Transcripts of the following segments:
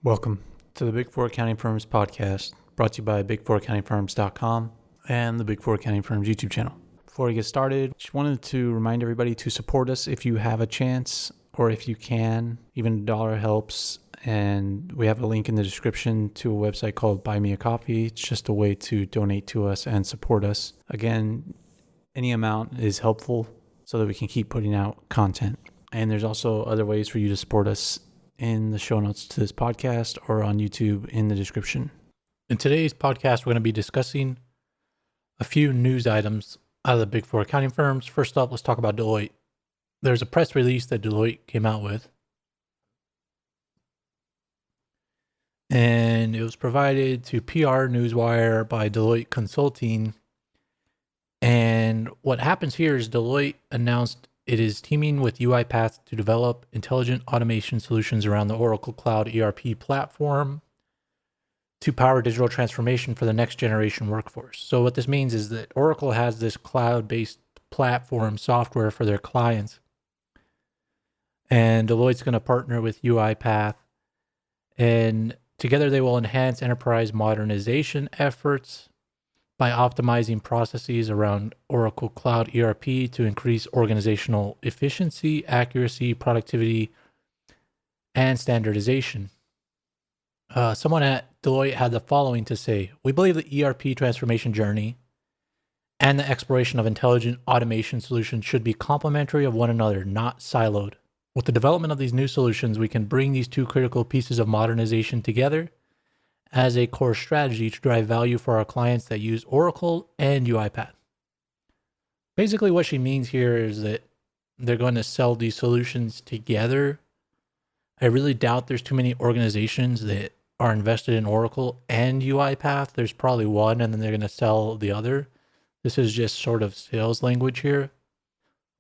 Welcome to the Big Four Accounting Firms podcast, brought to you by big4accountingfirms.com and the Big Four Accounting Firms YouTube channel. Before we get started, just wanted to remind everybody to support us if you have a chance or if you can. Even $1 helps, and we have a link in the description to a website called Buy Me a Coffee. It's just a way to donate to us and support us. Again, any amount is helpful so that we can keep putting out content. And there's also other ways for you to support us in the show notes to this podcast or on YouTube in the description. In today's podcast, we're going to be discussing a few news items out of the Big Four accounting firms. First up, let's talk about Deloitte. There's a press release that Deloitte came out with, and it was provided to PR Newswire by Deloitte Consulting. And what happens here is Deloitte announced it is teaming with UiPath to develop intelligent automation solutions around the Oracle Cloud ERP platform to power digital transformation for the next generation workforce. So what this means is that Oracle has this cloud-based platform software for their clients, and Deloitte's going to partner with UiPath, and together they will enhance enterprise modernization efforts by optimizing processes around Oracle Cloud ERP to increase organizational efficiency, accuracy, productivity, and standardization. Someone at Deloitte had the following to say: "We believe the ERP transformation journey and the exploration of intelligent automation solutions should be complementary of one another, not siloed. With the development of these new solutions, we can bring these two critical pieces of modernization together as a core strategy to drive value for our clients that use Oracle and UiPath." Basically, what she means here is that they're going to sell these solutions together. I really doubt there's too many organizations that are invested in Oracle and UiPath. There's probably one, and then they're going to sell the other. This is just sort of sales language here.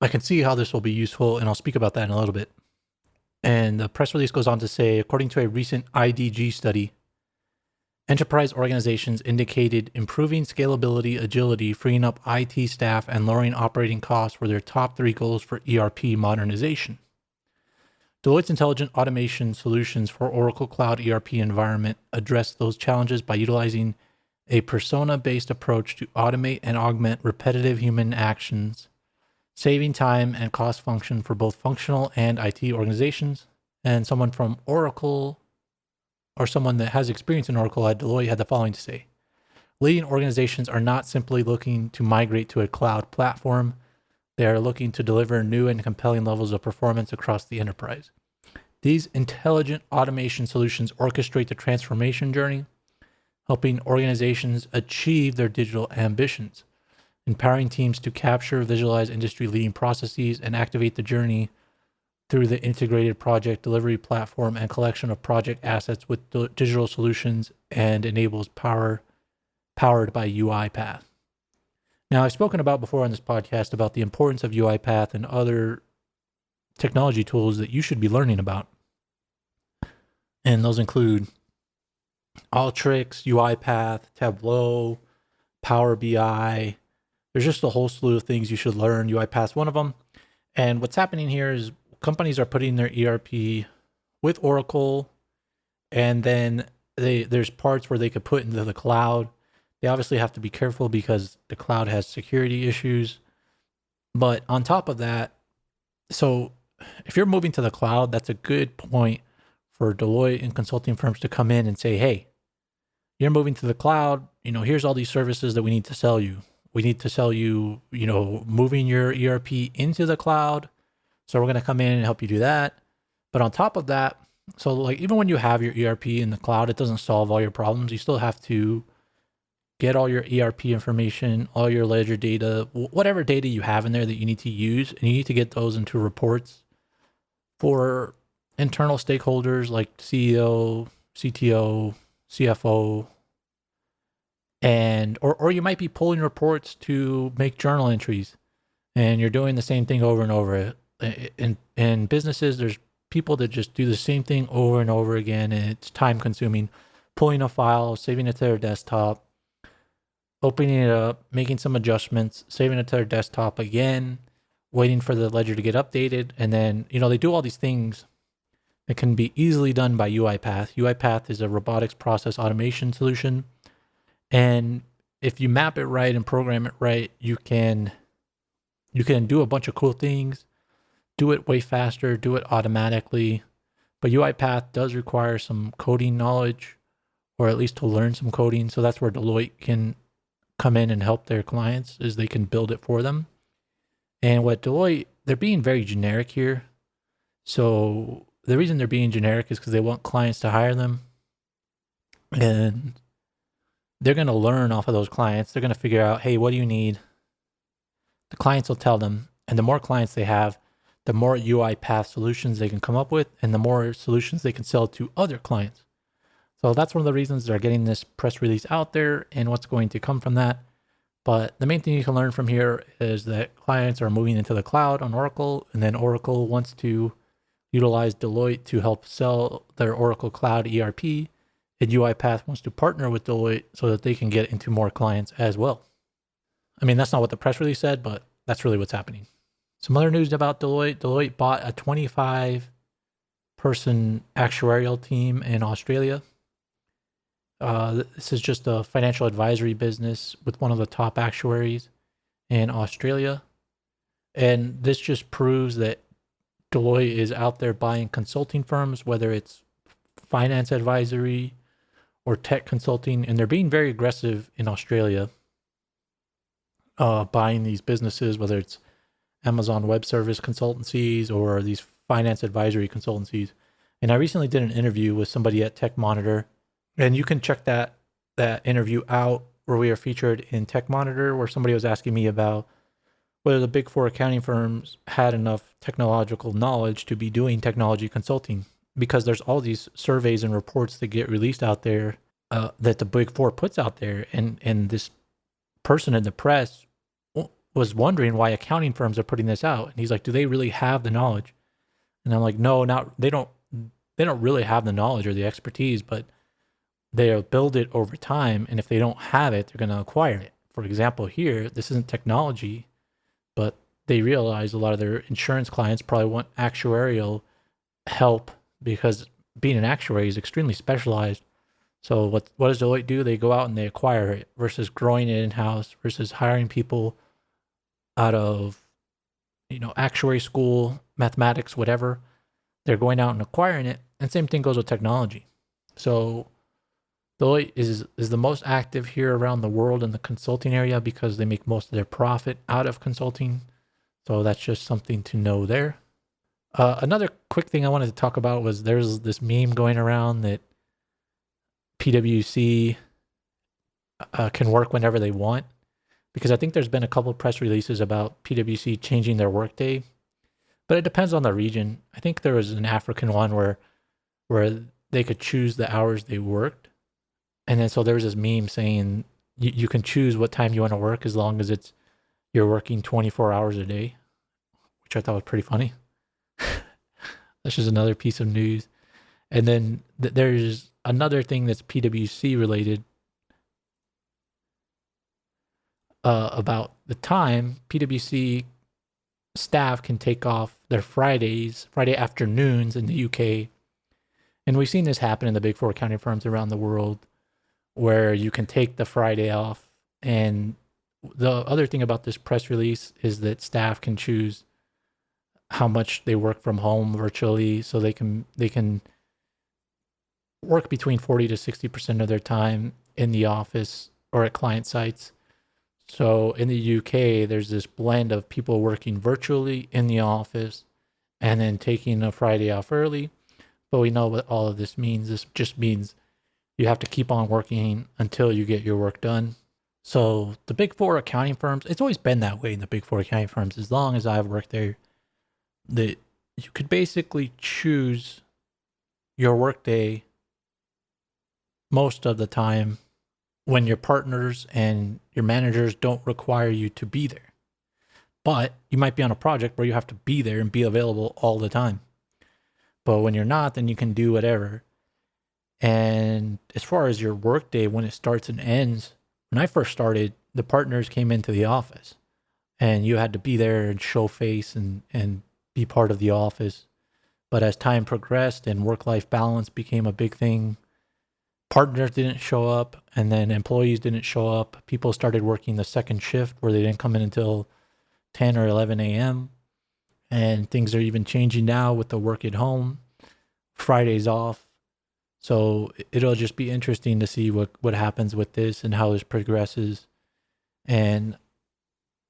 I can see how this will be useful, and I'll speak about that in a little bit. And the press release goes on to say, according to a recent IDG study, enterprise organizations indicated improving scalability, agility, freeing up IT staff, and lowering operating costs were their top 3 goals for ERP modernization. Deloitte's intelligent automation solutions for Oracle Cloud ERP environment address those challenges by utilizing a persona-based approach to automate and augment repetitive human actions, saving time and cost function for both functional and IT organizations. And someone from Oracle, or someone that has experience in Oracle at Deloitte, had the following to say: "Leading organizations are not simply looking to migrate to a cloud platform. They are looking to deliver new and compelling levels of performance across the enterprise. These intelligent automation solutions orchestrate the transformation journey, helping organizations achieve their digital ambitions, empowering teams to capture, visualize industry-leading processes, and activate the journey through the integrated project delivery platform and collection of project assets with digital solutions, and enables powered by UiPath." Now, I've spoken about before on this podcast about the importance of UiPath and other technology tools that you should be learning about. And those include Alteryx, UiPath, Tableau, Power BI. There's just a whole slew of things you should learn. UiPath's one of them. And what's happening here is companies are putting their ERP with Oracle, and then there's parts where they could put into the cloud. They obviously have to be careful because the cloud has security issues. But on top of that, so if you're moving to the cloud, that's a good point for Deloitte and consulting firms to come in and say, "Hey, you're moving to the cloud. Here's all these services that we need to sell you. We need to sell you, moving your ERP into the cloud. So we're going to come in and help you do that." But on top of that, so like even when you have your ERP in the cloud, it doesn't solve all your problems. You still have to get all your ERP information, all your ledger data, whatever data you have in there that you need to use, and you need to get those into reports for internal stakeholders like CEO, CTO, CFO, and or you might be pulling reports to make journal entries, and you're doing the same thing over and over. In businesses, there's people that just do the same thing over and over again, and it's time consuming. Pulling a file, saving it to their desktop, opening it up, making some adjustments, saving it to their desktop again, waiting for the ledger to get updated. And then, they do all these things It can be easily done by UiPath. UiPath is a robotics process automation solution. And if you map it right and program it right, you can do a bunch of cool things, do it way faster, do it automatically. But UiPath does require some coding knowledge, or at least to learn some coding. So that's where Deloitte can come in and help their clients, is they can build it for them. And what Deloitte, they're being very generic here. So the reason they're being generic is because they want clients to hire them. And they're going to learn off of those clients. They're going to figure out, hey, what do you need? The clients will tell them. And the more clients they have, the more UiPath solutions they can come up with, and the more solutions they can sell to other clients. So that's one of the reasons they're getting this press release out there and what's going to come from that. But the main thing you can learn from here is that clients are moving into the cloud on Oracle, and then Oracle wants to utilize Deloitte to help sell their Oracle Cloud ERP, and UiPath wants to partner with Deloitte so that they can get into more clients as well. I mean, that's not what the press release said, but that's really what's happening. Some other news about Deloitte. Deloitte bought a 25-person actuarial team in Australia. This is just a financial advisory business with one of the top actuaries in Australia. And this just proves that Deloitte is out there buying consulting firms, whether it's finance advisory or tech consulting. And they're being very aggressive in Australia, buying these businesses, whether it's Amazon Web Service consultancies or these finance advisory consultancies. And I recently did an interview with somebody at Techmonitor, and you can check that interview out, where we are featured in Techmonitor, where somebody was asking me about whether the big four accounting firms had enough technological knowledge to be doing technology consulting, because there's all these surveys and reports that get released out there that the big four puts out there. And this person in the press was wondering why accounting firms are putting this out. And he's like, do they really have the knowledge? And I'm like, no, they don't really have the knowledge or the expertise, but they'll build it over time. And if they don't have it, they're going to acquire it. For example, here, this isn't technology, but they realize a lot of their insurance clients probably want actuarial help, because being an actuary is extremely specialized. So what does Deloitte do? They go out and they acquire it, versus growing it in-house, versus hiring people out of, actuary school, mathematics, whatever. They're going out and acquiring it. And same thing goes with technology. So Deloitte is the most active here around the world in the consulting area, because they make most of their profit out of consulting. So that's just something to know there. Another quick thing I wanted to talk about was there's this meme going around that PwC can work whenever they want, because I think there's been a couple of press releases about PwC changing their workday, but it depends on the region. I think there was an African one where they could choose the hours they worked. And then so there was this meme saying you can choose what time you want to work as long as you're working 24 hours a day, which I thought was pretty funny. That's just another piece of news. And then there's another thing that's PwC related, about the time PwC staff can take off their Friday afternoons in the UK. And we've seen this happen in the big four accounting firms around the world, where you can take the Friday off. And the other thing about this press release is that staff can choose how much they work from home virtually, so they can work between 40 to 60% of their time in the office or at client sites. So in the UK, there's this blend of people working virtually in the office and then taking a Friday off early. But we know what all of this means. This just means you have to keep on working until you get your work done. So the big four accounting firms, it's always been that way in the big four accounting firms. As long as I've worked there, that you could basically choose your workday most of the time when your partners and your managers don't require you to be there. But you might be on a project where you have to be there and be available all the time. But when you're not, then you can do whatever. And as far as your workday, when it starts and ends, when I first started, the partners came into the office and you had to be there and show face and be part of the office. But as time progressed and work-life balance became a big thing, partners didn't show up, and then employees didn't show up. People started working the second shift where they didn't come in until 10 or 11 a.m. And things are even changing now with the work at home, Fridays off. So it'll just be interesting to see what happens with this and how this progresses. And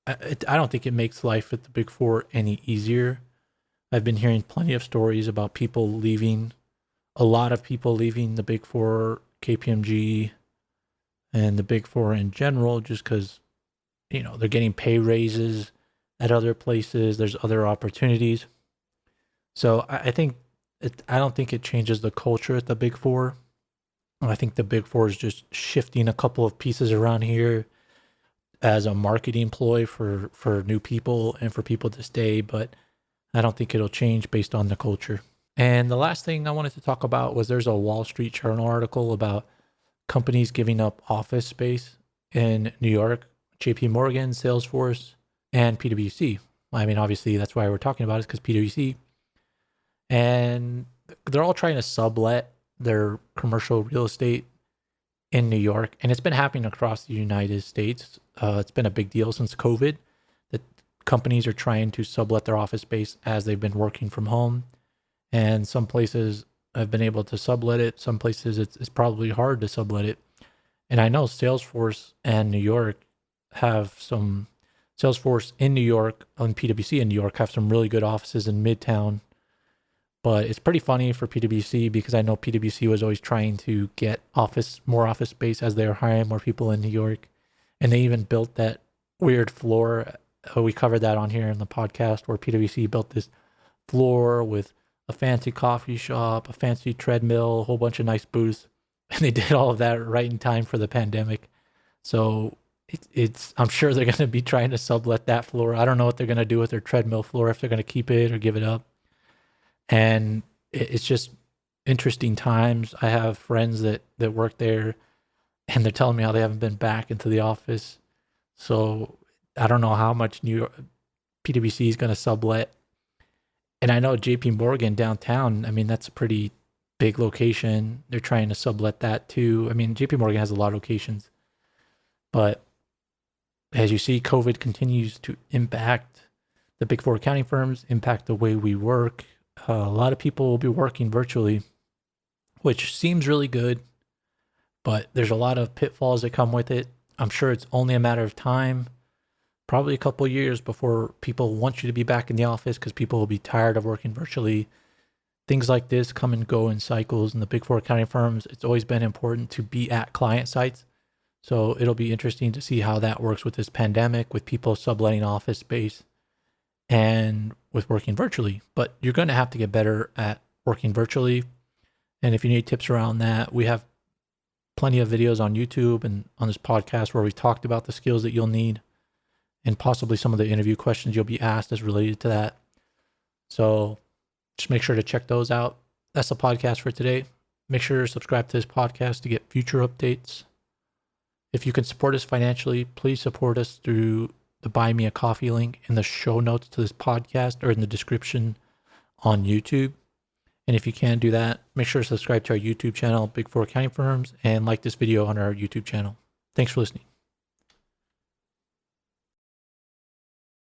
I don't think it makes life at the Big Four any easier. I've been hearing plenty of stories about people leaving, a lot of people leaving the Big Four, KPMG, and the Big Four in general, just because, they're getting pay raises at other places. There's other opportunities. So I think I don't think it changes the culture at the Big Four. I think the Big Four is just shifting a couple of pieces around here as a marketing ploy for new people and for people to stay, but I don't think it'll change based on the culture. And the last thing I wanted to talk about was there's a Wall Street Journal article about companies giving up office space in New York, JP Morgan, Salesforce, and PwC. I mean, obviously that's why we're talking about it, because PwC. And they're all trying to sublet their commercial real estate in New York. And it's been happening across the United States. It's been a big deal since COVID that companies are trying to sublet their office space as they've been working from home. And some places have been able to sublet it. Some places it's probably hard to sublet it. And I know Salesforce and New York have some, Salesforce in New York and PwC in New York have some really good offices in Midtown. But it's pretty funny for PwC because I know PwC was always trying to get more office space as they were hiring more people in New York. And they even built that weird floor. We covered that on here in the podcast where PwC built this floor with a fancy coffee shop, a fancy treadmill, a whole bunch of nice booths. And they did all of that right in time for the pandemic. So I'm sure they're going to be trying to sublet that floor. I don't know what they're going to do with their treadmill floor, if they're going to keep it or give it up. And it's just interesting times. I have friends that work there, and they're telling me how they haven't been back into the office. So I don't know how much New York PwC is going to sublet. And I know JP Morgan downtown, I mean, that's a pretty big location. They're trying to sublet that too. I mean, JP Morgan has a lot of locations. But as you see, COVID continues to impact the Big Four accounting firms, impact the way we work. A lot of people will be working virtually, which seems really good, but there's a lot of pitfalls that come with it. I'm sure it's only a matter of time, probably a couple of years before people want you to be back in the office because people will be tired of working virtually. Things like this come and go in cycles. In the Big Four accounting firms, it's always been important to be at client sites. So it'll be interesting to see how that works with this pandemic, with people subletting office space and with working virtually. But you're going to have to get better at working virtually. And if you need tips around that, we have plenty of videos on YouTube and on this podcast where we've talked about the skills that you'll need and possibly some of the interview questions you'll be asked as related to that. So just make sure to check those out. That's the podcast for today. Make sure to subscribe to this podcast to get future updates. If you can support us financially, please support us through the Buy Me a Coffee link in the show notes to this podcast or in the description on YouTube. And if you can't do that, make sure to subscribe to our YouTube channel, Big Four Accounting Firms, and like this video on our YouTube channel. Thanks for listening.